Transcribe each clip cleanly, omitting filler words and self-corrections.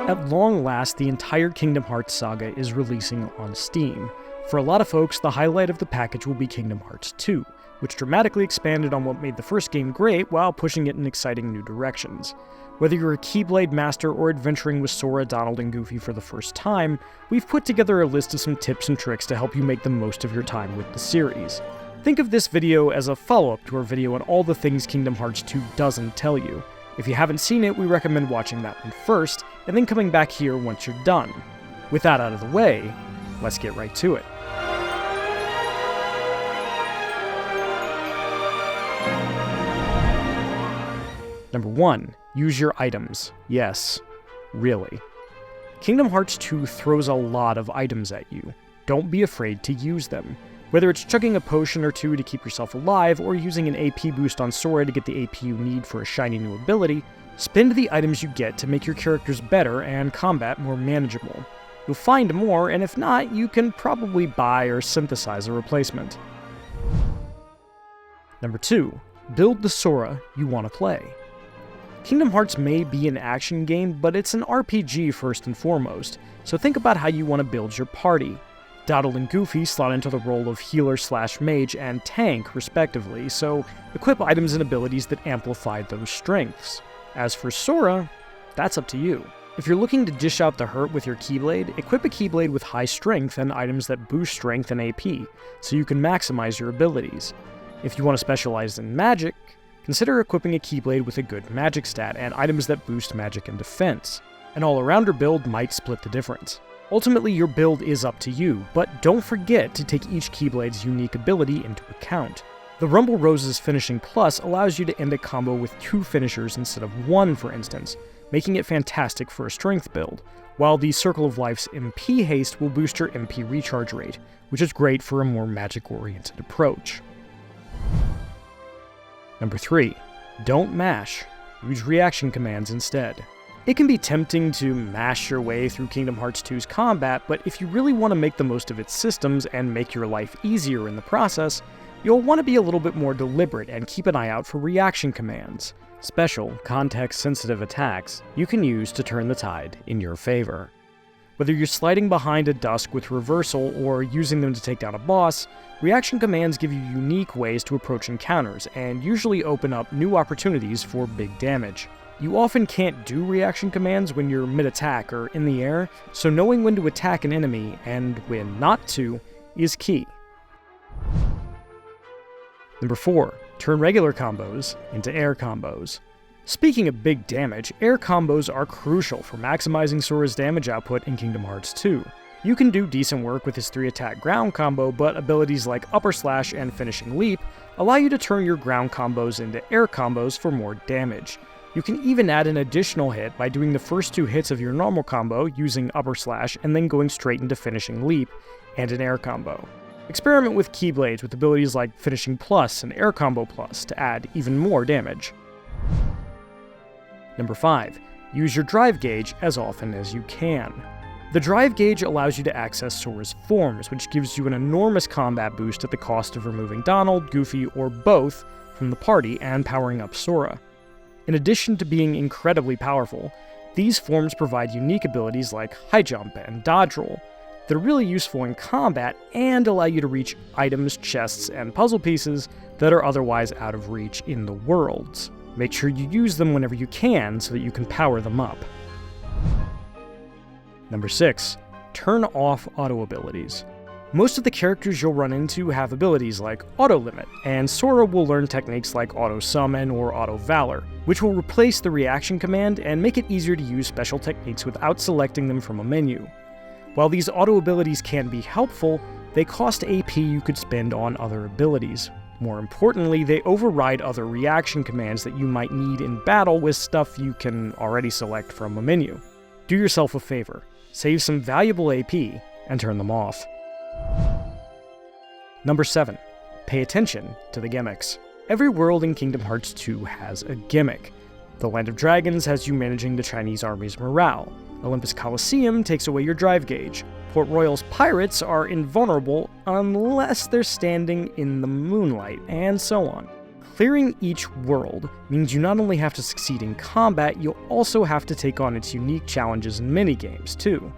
At long last, the entire Kingdom Hearts saga is releasing on Steam. For a lot of folks, the highlight of the package will be Kingdom Hearts 2, which dramatically expanded on what made the first game great while pushing it in exciting new directions. Whether you're a Keyblade Master or adventuring with Sora, Donald, and Goofy for the first time, we've put together a list of some tips and tricks to help you make the most of your time with the series. Think of this video as a follow-up to our video on all the things Kingdom Hearts 2 doesn't tell you. If you haven't seen it, we recommend watching that one first, and then coming back here once you're done. With that out of the way, let's get right to it. Number 1. Use your items. Yes, really. Kingdom Hearts 2 throws a lot of items at you. Don't be afraid to use them. Whether it's chugging a potion or two to keep yourself alive, or using an AP boost on Sora to get the AP you need for a shiny new ability, spend the items you get to make your characters better and combat more manageable. You'll find more, and if not, you can probably buy or synthesize a replacement. Number 2. Build the Sora you want to play. Kingdom Hearts may be an action game, but it's an RPG first and foremost, so think about how you want to build your party. Donald and Goofy slot into the role of healer/mage and tank, respectively, so equip items and abilities that amplify those strengths. As for Sora, that's up to you. If you're looking to dish out the hurt with your Keyblade, equip a Keyblade with high strength and items that boost strength and AP, so you can maximize your abilities. If you want to specialize in magic, consider equipping a Keyblade with a good magic stat and items that boost magic and defense. An all-arounder build might split the difference. Ultimately, your build is up to you, but don't forget to take each Keyblade's unique ability into account. The Rumble Rose's Finishing Plus allows you to end a combo with 2 finishers instead of 1, for instance, making it fantastic for a strength build, while the Circle of Life's MP Haste will boost your MP recharge rate, which is great for a more magic-oriented approach. Number 3. Don't mash. Use reaction commands instead. It can be tempting to mash your way through Kingdom Hearts 2's combat, but if you really want to make the most of its systems and make your life easier in the process, you'll want to be a little bit more deliberate and keep an eye out for reaction commands. Special, context-sensitive attacks you can use to turn the tide in your favor. Whether you're sliding behind a dusk with reversal or using them to take down a boss, reaction commands give you unique ways to approach encounters and usually open up new opportunities for big damage. You often can't do reaction commands when you're mid-attack or in the air, so knowing when to attack an enemy and when not to is key. Number 4. Turn regular combos into air combos. Speaking of big damage, air combos are crucial for maximizing Sora's damage output in Kingdom Hearts 2. You can do decent work with his 3-attack ground combo, but abilities like Upper Slash and Finishing Leap allow you to turn your ground combos into air combos for more damage. You can even add an additional hit by doing the first 2 hits of your normal combo using Upper Slash and then going straight into Finishing Leap and an air combo. Experiment with Keyblades with abilities like Finishing Plus and Air Combo Plus to add even more damage. Number 5. Use your drive gauge as often as you can. The drive gauge allows you to access Sora's forms, which gives you an enormous combat boost at the cost of removing Donald, Goofy, or both from the party and powering up Sora. In addition to being incredibly powerful, these forms provide unique abilities like High Jump and Dodge Roll that are really useful in combat and allow you to reach items, chests, and puzzle pieces that are otherwise out of reach in the worlds. Make sure you use them whenever you can so that you can power them up. Number 6. Turn off auto abilities. Most of the characters you'll run into have abilities like Auto Limit, and Sora will learn techniques like Auto Summon or Auto Valor, which will replace the reaction command and make it easier to use special techniques without selecting them from a menu. While these auto abilities can be helpful, they cost AP you could spend on other abilities. More importantly, they override other reaction commands that you might need in battle with stuff you can already select from a menu. Do yourself a favor, save some valuable AP, and turn them off. Number 7. Pay attention to the gimmicks. Every world in Kingdom Hearts 2 has a gimmick. The Land of Dragons has you managing the Chinese army's morale. Olympus Coliseum takes away your drive gauge. Port Royal's pirates are invulnerable unless they're standing in the moonlight, and so on. Clearing each world means you not only have to succeed in combat, you'll also have to take on its unique challenges and minigames, too.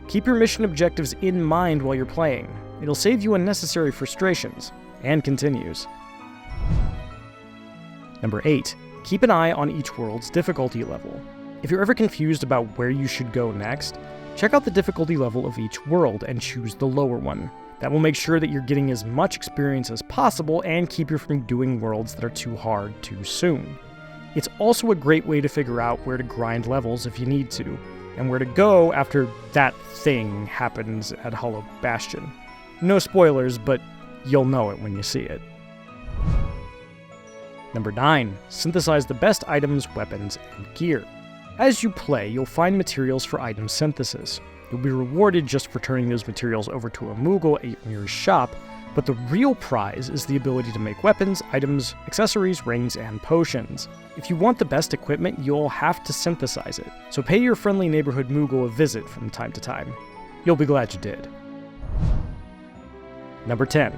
Keep your mission objectives in mind while you're playing. It'll save you unnecessary frustrations, and continues. Number 8. Keep an eye on each world's difficulty level. If you're ever confused about where you should go next, check out the difficulty level of each world and choose the lower one. That will make sure that you're getting as much experience as possible and keep you from doing worlds that are too hard too soon. It's also a great way to figure out where to grind levels if you need to, and where to go after that thing happens at Hollow Bastion. No spoilers, but you'll know it when you see it. Number 9. Synthesize the best items, weapons, and gear. As you play, you'll find materials for item synthesis. You'll be rewarded just for turning those materials over to a Moogle at your shop, but the real prize is the ability to make weapons, items, accessories, rings, and potions. If you want the best equipment, you'll have to synthesize it, so pay your friendly neighborhood Moogle a visit from time to time. You'll be glad you did. Number 10.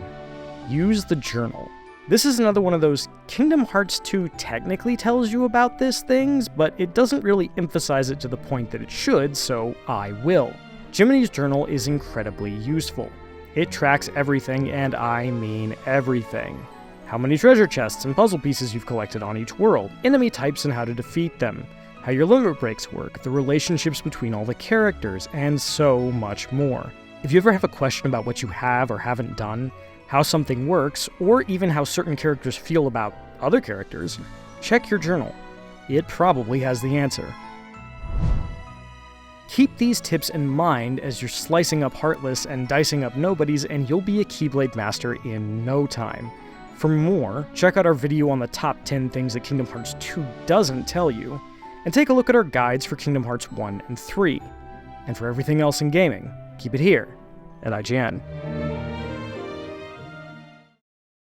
Use the journal. This is another one of those Kingdom Hearts 2 technically tells you about these things, but it doesn't really emphasize it to the point that it should, so I will. Jiminy's journal is incredibly useful. It tracks everything, and I mean everything. How many treasure chests and puzzle pieces you've collected on each world, enemy types and how to defeat them, how your limit breaks work, the relationships between all the characters, and so much more. If you ever have a question about what you have or haven't done, how something works, or even how certain characters feel about other characters, check your journal. It probably has the answer. Keep these tips in mind as you're slicing up Heartless and dicing up nobodies, and you'll be a Keyblade Master in no time. For more, check out our video on the top 10 things that Kingdom Hearts 2 doesn't tell you, and take a look at our guides for Kingdom Hearts 1 and 3. And for everything else in gaming, keep it here at IGN.